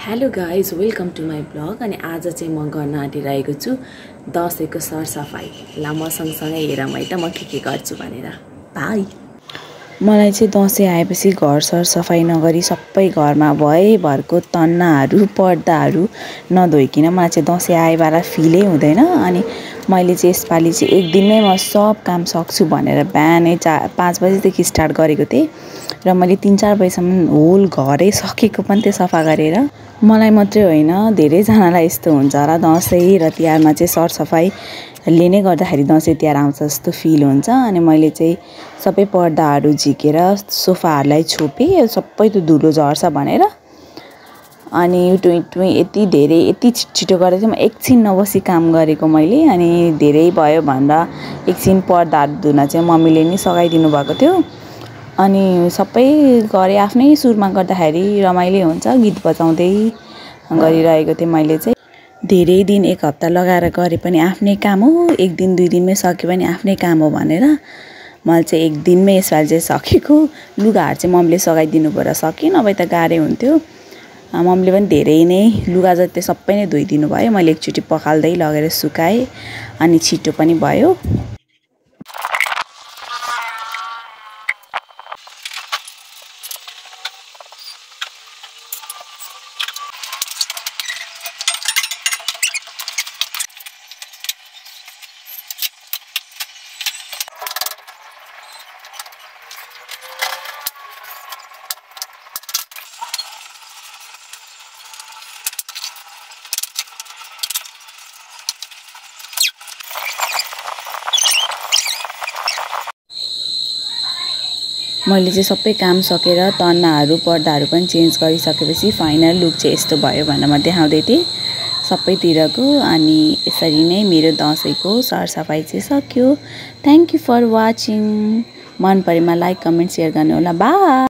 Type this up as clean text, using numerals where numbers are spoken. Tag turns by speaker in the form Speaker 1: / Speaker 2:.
Speaker 1: Hello guys welcome to my blog. अनि आज चाहिँ म गर्न आँटिरहेको छु दसैँको सरसफाई। ल म सँगसँगै हेर है त म के गर्छु भनेर। बाई। मलाई चाहिँ दसैँ आएपछि घर सरसफाई नगरी सबै घरमा भरको तन्नाहरू पर्दाहरू नधोइकिन मलाई चाहिँ दसैँ आएवाला फिलै हुँदैन। अनि मैले चाहिँ यसपालि चाहिँ एक दिनमै म सब काम सक्छु भनेर बिहानै 5 बजेदेखि स्टार्ट गरेको थिएँ र मैले 3-4 बजेसम्म होल घरै सकेको पनि त्यो सफा गरेर। मलाई मात्रै होइन धेरैजनालाई यस्तो हुन्छ र दसैँ र तिहारमा चाहिँ सरसफाईले नै गर्दाखेरि दसैँ तिहार आउँछ जस्तो फिल हुन्छ। अनि मैले चाहिँ सबै पर्दाहरू झिकेर सोफाहरूलाई छोपेँ सबै त्यो धुलो झर्छ भनेर। अनि यति धेरै यति छिटो गरेर चाहिँ म एकछिन नबसी काम गरेको मैले। अनि धेरै भयो भनेर एकछिन पर्दाहरू धुन चाहिँ मम्मीले नि सघाइदिनु भएको थियो। अनि सबै गरे आफ्नै सुरमा गर्दाखेरि रमाइलो हुन्छ गीत बजाउँदै गरिरहेको थिएँ। मैले चाहिँ धेरै दिन एक हप्ता लगाएर गरे पनि आफ्नै काम हो, एक दिन 2 दिनमै सके पनि आफ्नै काम हो भनेर मैले चाहिँ एक दिनमै यसपालि चाहिँ सकेको। लुगाहरू चाहिँ मम्मीले सघाइदिनु भएर सकेँ, नभए त गाह्रै हुन्थ्यो। मम्मीले पनि धेरै नै लुगा जति सबै नै धोइदिनु भयो। मैले एकचोटि पखाल्दै लगेर सुकाएँ अनि छिटो पनि भयो। मैले चाहिँ सबै काम सकेर तन्नाहरू पर्दाहरू पनि चेन्ज गरिसकेपछि फाइनल लुक चाहिँ यस्तो भयो भनेर म देखाउँदै थिएँ सबैतिरको। अनि यसरी नै मेरो दसैँको सरसफाई चाहिँ सक्यो। Thank you for watching. मन परेमा लाइक कमेन्ट सेयर गर्नु होला। बाई।